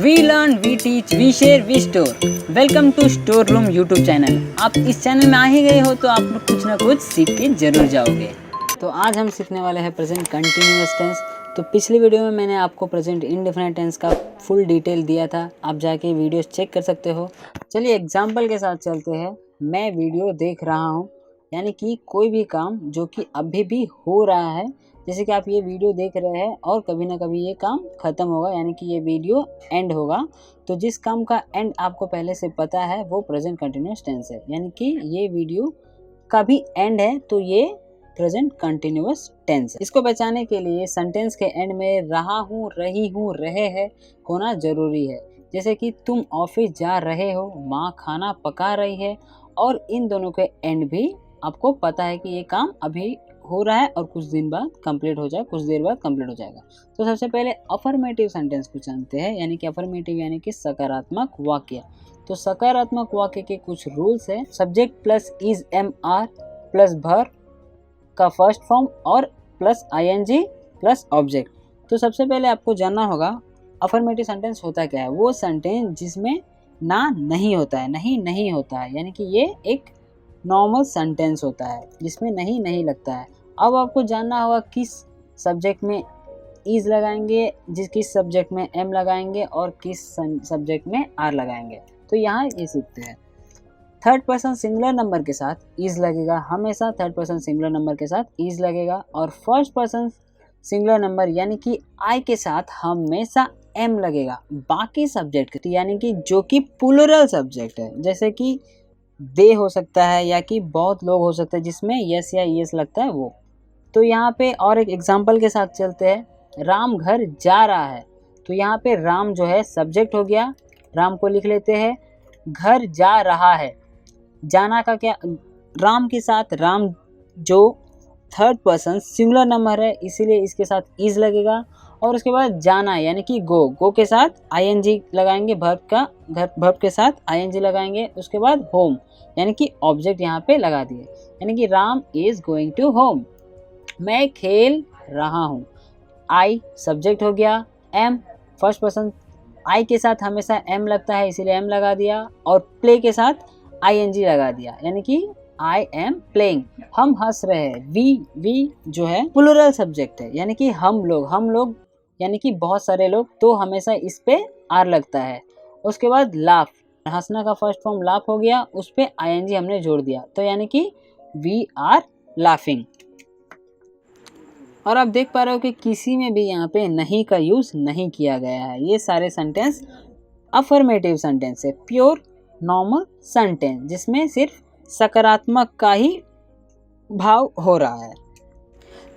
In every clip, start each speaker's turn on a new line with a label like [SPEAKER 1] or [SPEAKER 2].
[SPEAKER 1] We learn, we teach, we share, we store. Welcome to store room YouTube channel. आप इस channel में आ ही गए हो तो आप कुछ ना कुछ सीख के जरूर जाओगे। तो आज हम सीखने वाले हैं प्रेजेंट कंटिन्यूअस टेंस। तो पिछली वीडियो में मैंने आपको प्रेजेंट इंडेफिनिट टेंस का फुल डिटेल दिया था, आप जाके वीडियोस चेक कर सकते हो। चलिए एग्जाम्पल के साथ चलते हैं। मैं वीडियो देख रहा हूँ, यानी कि कोई भी काम जो कि अभी भी हो रहा है, जैसे कि आप ये वीडियो देख रहे हैं और कभी ना कभी ये काम ख़त्म होगा, यानी कि ये वीडियो एंड होगा। तो जिस काम का एंड आपको पहले से पता है वो प्रेजेंट कंटिन्यूअस टेंस है, यानी कि ये वीडियो का भी एंड है तो ये प्रेजेंट कंटिन्यूअस टेंस है। इसको बचाने के लिए सेंटेंस के एंड में रहा हूँ, रही हूँ, रहे हैं होना ज़रूरी है। जैसे कि तुम ऑफिस जा रहे हो, माँ खाना पका रही है, और इन दोनों के एंड भी आपको पता है कि ये काम अभी हो रहा है और कुछ दिन बाद कंप्लीट हो जाए, कुछ देर बाद कंप्लीट हो जाएगा। तो सबसे पहले अफर्मेटिव सेंटेंस को जानते हैं, यानी कि अफर्मेटिव यानी कि सकारात्मक वाक्य। तो सकारात्मक वाक्य के कुछ रूल्स है। Subject plus is M R plus verb का फर्स्ट फॉर्म और प्लस आईएनजी प्लस ऑब्जेक्ट। तो सबसे पहले आपको जानना होगा अफर्मेटिव सेंटेंस होता क्या है। वो सेंटेंस जिसमें ना नहीं होता है, नहीं होता है, यानी कि ये एक नॉर्मल सेंटेंस होता है जिसमें नहीं लगता है। अब आपको जानना होगा किस सब्जेक्ट में इज लगाएंगे, किस सब्जेक्ट में एम लगाएंगे और किस सब्जेक्ट में आर लगाएंगे। तो यहाँ ये सीखते हैं। थर्ड पर्सन सिंगुलर नंबर के साथ इज लगेगा, हमेशा थर्ड पर्सन सिंगुलर नंबर के साथ इज लगेगा। और फर्स्ट पर्सन सिंगुलर नंबर यानी कि आई के साथ हमेशा एम लगेगा बाकी सब्जेक्ट, यानी कि जो कि प्लूरल सब्जेक्ट है, जैसे कि दे हो सकता है या कि बहुत लोग हो सकते हैं जिसमें यस या यस लगता है वो। तो यहाँ पे और एक एग्जांपल के साथ चलते हैं। राम घर जा रहा है, तो यहाँ पे राम जो है सब्जेक्ट हो गया, राम को लिख लेते हैं। घर जा रहा है, जाना का क्या, राम के साथ राम जो थर्ड पर्सन सिंगुलर नंबर है इसीलिए इसके साथ इज लगेगा। और उसके बाद जाना यानी कि गो के साथ आईएनजी लगाएंगे, वर्ब के साथ आईएनजी लगाएंगे। उसके बाद होम यानी कि ऑब्जेक्ट यहाँ पे लगा दिए, यानी कि Ram is going to home. मैं खेल रहा हूँ, आई सब्जेक्ट हो गया, एम फर्स्ट पर्सन, आई के साथ हमेशा एम लगता है इसीलिए एम लगा दिया, और प्ले के साथ आईएनजी लगा दिया, यानी कि आई एम प्लेइंग। हम हंस रहे हैं, वी जो है प्लूरल सब्जेक्ट है, यानी कि हम लोग यानी कि बहुत सारे लोग, तो हमेशा इस पे आर लगता है। उसके बाद लाफ, हंसना का फर्स्ट फॉर्म लाफ हो गया, उस पे आईएनजी हमने जोड़ दिया, तो यानी कि वी आर लाफिंग। और आप देख पा रहे हो कि किसी में भी यहाँ पे नहीं का यूज नहीं किया गया है। ये सारे सेंटेंस अफर्मेटिव सेंटेंस है, प्योर नॉर्मल सेंटेंस जिसमें सिर्फ सकारात्मक का ही भाव हो रहा है।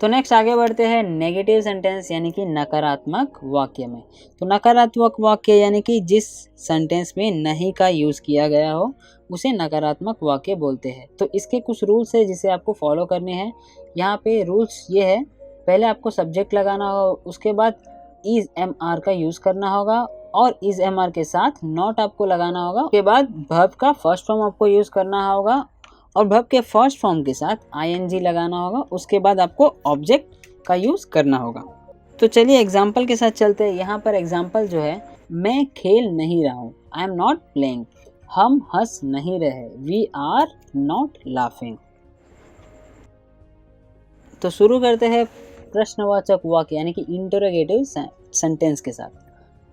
[SPEAKER 1] तो नेक्स्ट आगे बढ़ते हैं नेगेटिव सेंटेंस यानी कि नकारात्मक वाक्य में। तो नकारात्मक वाक्य यानी कि जिस सेंटेंस में नहीं का यूज़ किया गया हो उसे नकारात्मक वाक्य बोलते हैं। तो इसके कुछ रूल्स है जिसे आपको फॉलो करने हैं। यहाँ पे रूल्स ये है, पहले आपको सब्जेक्ट लगाना होगा, उसके बाद इज एम आर का यूज़ करना होगा और इज एम आर के साथ नॉट आपको लगाना होगा। उसके बाद वर्ब का फर्स्ट फॉर्म आपको यूज़ करना होगा और वर्ब के फर्स्ट फॉर्म के साथ आईएनजी लगाना होगा। उसके बाद आपको ऑब्जेक्ट का यूज़ करना होगा। तो चलिए एग्जाम्पल के साथ चलते हैं। यहाँ पर एग्जाम्पल जो है, मैं खेल नहीं रहा हूँ, आई एम नॉट प्लेइंग। हम हंस नहीं रहे, वी आर नॉट लाफिंग। तो शुरू करते हैं प्रश्नवाचक वाक्य यानी कि इंटरोगेटिव सेंटेंस के साथ।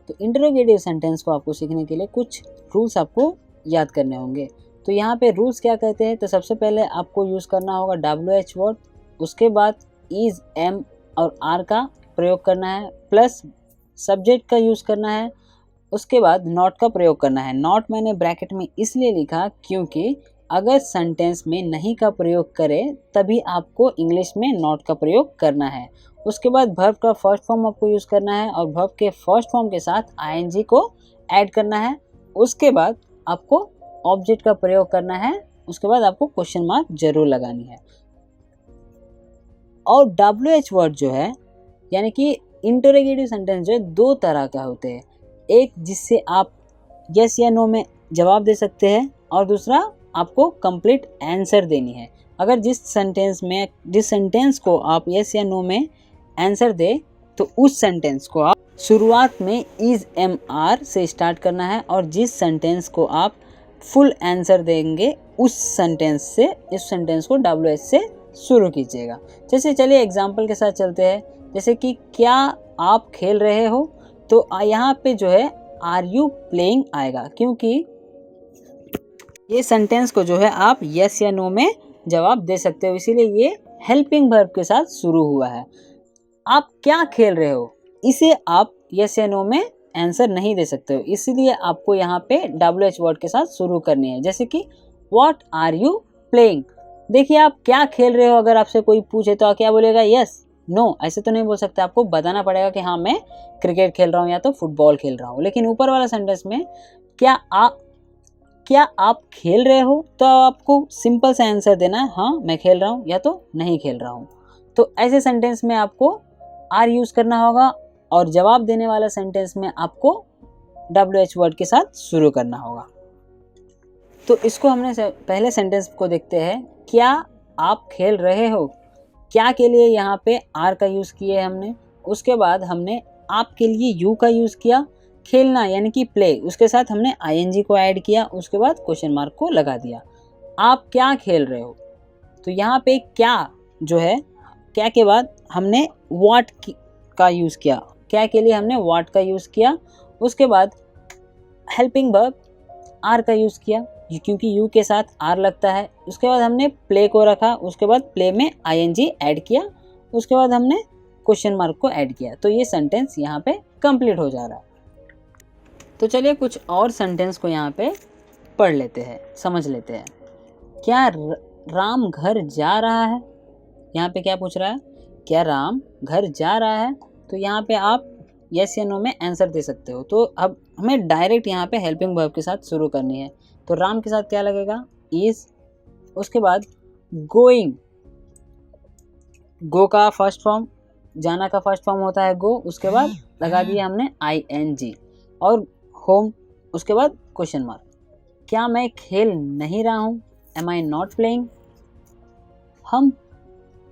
[SPEAKER 1] तो इंटरोगेटिव सेंटेंस को आपको सीखने के लिए कुछ रूल्स आपको याद करने होंगे। तो यहाँ पे रूल्स क्या कहते हैं, तो सबसे पहले आपको यूज़ करना होगा WH वर्ड, उसके बाद इज एम और आर का प्रयोग करना है, प्लस सब्जेक्ट का यूज़ करना है, उसके बाद नॉट का प्रयोग करना है। नॉट मैंने ब्रैकेट में इसलिए लिखा क्योंकि अगर सेंटेंस में नहीं का प्रयोग करें तभी आपको इंग्लिश में नॉट का प्रयोग करना है। उसके बाद वर्ब का फर्स्ट फॉर्म आपको यूज़ करना है और वर्ब के फर्स्ट फॉर्म के साथ आईएनजी को ऐड करना है। उसके बाद आपको ऑब्जेक्ट का प्रयोग करना है, उसके बाद आपको क्वेश्चन मार्क जरूर लगानी है। और WH वर्ड जो है यानी कि इंटरोगेटिव सेंटेंस जो है दो तरह का होते हैं, एक जिससे आप यस या नो में जवाब दे सकते हैं और दूसरा आपको कंप्लीट आंसर देनी है। अगर जिस सेंटेंस को आप यस या नो में आंसर दे तो उस सेंटेंस को आप शुरुआत में इज़ एम आर से स्टार्ट करना है और जिस सेंटेंस को आप फुल आंसर देंगे उस सेंटेंस को डब्ल्यू एच से शुरू कीजिएगा। जैसे चलिए एग्जाम्पल के साथ चलते हैं। जैसे कि क्या आप खेल रहे हो, तो यहाँ पे जो है आर यू प्लेइंग आएगा, क्योंकि ये सेंटेंस को जो है आप यस या नो में जवाब दे सकते हो, इसीलिए ये हेल्पिंग वर्ब के साथ शुरू हुआ है। आप क्या खेल रहे हो, इसे आप यस या नो में आंसर नहीं दे सकते हो, इसीलिए आपको यहाँ पे डब्ल्यू एच वर्ड के साथ शुरू करनी है। जैसे कि व्हाट आर यू प्लेइंग। देखिए आप क्या खेल रहे हो, अगर आपसे कोई पूछे तो क्या बोलेगा, यस नो, ऐसे तो नहीं बोल सकते, आपको बताना पड़ेगा कि हाँ मैं क्रिकेट खेल रहा हूँ या तो फुटबॉल खेल रहा हूँ। लेकिन ऊपर वाला सेंटेंस में क्या आप खेल रहे हो, तो आपको सिंपल सा आंसर देना है, हाँ मैं खेल रहा हूँ या तो नहीं खेल रहा हूँ। तो ऐसे सेंटेंस में आपको आर यूज़ करना होगा और जवाब देने वाला सेंटेंस में आपको डब्ल्यू एच वर्ड के साथ शुरू करना होगा। तो इसको हमने पहले सेंटेंस को देखते हैं। क्या आप खेल रहे हो, क्या के लिए यहाँ पे आर का यूज़ किए हमने, उसके बाद हमने आप के लिए यू का यूज़ किया, खेलना यानी कि प्ले, उसके साथ हमने आईएनजी को ऐड किया, उसके बाद क्वेश्चन मार्क को लगा दिया। आप क्या खेल रहे हो, तो यहाँ पे क्या जो है, क्या के बाद हमने व्हाट का यूज़ किया, क्या के लिए हमने व्हाट का यूज़ किया, उसके बाद हेल्पिंग वर्ब आर का यूज़ किया क्योंकि यू के साथ आर लगता है, उसके बाद हमने प्ले को रखा, उसके बाद प्ले में आईएनजी ऐड किया, उसके बाद हमने क्वेश्चन मार्क को ऐड किया। तो ये सेंटेंस यहाँ पे कंप्लीट हो जा रहा है। तो चलिए कुछ और सेंटेंस को यहाँ पे पढ़ लेते हैं, समझ लेते हैं। क्या राम घर जा रहा है, यहाँ पे क्या पूछ रहा है, क्या राम घर जा रहा है, तो यहाँ पे आप यस या नो में आंसर दे सकते हो। तो अब हमें डायरेक्ट यहाँ पे हेल्पिंग वर्ब के साथ शुरू करनी है। तो राम के साथ क्या लगेगा, इज, उसके बाद गोइंग, गो का फर्स्ट फॉर्म, जाना का फर्स्ट फॉर्म होता है गो, उसके बाद लगा दिया हमने आईएनजी, और होम, उसके बाद क्वेश्चन मार्क। क्या मैं खेल नहीं रहा हूँ, एम आई नॉट प्लेइंग। हम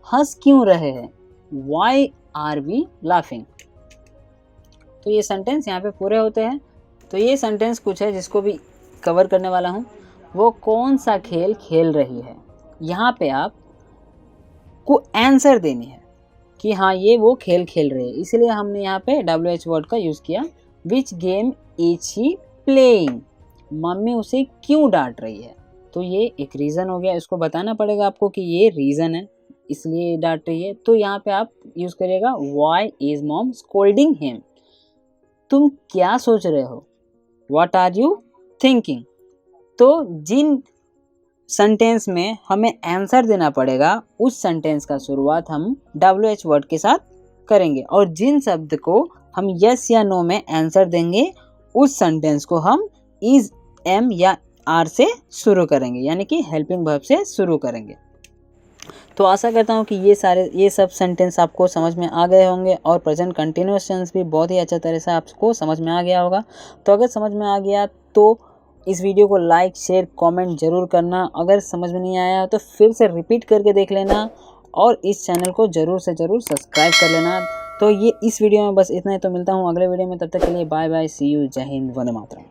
[SPEAKER 1] हंस क्यों रहे हैं, वाई आर वी लाफिंग। तो ये सेंटेंस यहाँ पे पूरे होते हैं। तो ये सेंटेंस कुछ है जिसको भी कवर करने वाला हूँ। वो कौन सा खेल खेल रही है, यहाँ पे आप को आंसर देनी है कि हाँ ये वो खेल खेल रही है, इसलिए हमने यहाँ पे डब्ल्यू एच वर्ड का यूज़ किया। Which game is he playing, mummy उसे क्यों डांट रही है, तो ये एक रीज़न हो गया, इसको बताना पड़ेगा आपको कि ये रीज़न है इसलिए डांट रही है। तो यहाँ पे आप यूज़ करिएगा why is mom scolding him. तुम क्या सोच रहे हो, व्हाट आर यू थिंकिंग। तो जिन सेंटेंस में हमें आंसर देना पड़ेगा उस सेंटेंस का शुरुआत हम डब्ल्यू एच वर्ड के साथ करेंगे, और जिन शब्द को हम यस या नो में आंसर देंगे उस सेंटेंस को हम इज, एम या आर से शुरू करेंगे, यानी कि हेल्पिंग वर्ब से शुरू करेंगे। तो आशा करता हूँ कि ये सब सेंटेंस आपको समझ में आ गए होंगे और प्रेजेंट कंटिन्यूअस टेंस भी बहुत ही अच्छा तरह से आपको समझ में आ गया होगा। तो अगर समझ में आ गया तो इस वीडियो को लाइक, शेयर, कमेंट जरूर करना। अगर समझ में नहीं आया तो फिर से रिपीट करके देख लेना और इस चैनल को ज़रूर से ज़रूर सब्सक्राइब कर लेना। तो ये इस वीडियो में बस इतना ही। तो मिलता हूँ अगले वीडियो में, तब तक के लिए बाय बाय, सी यू, जय हिंद, वंदे मातरम।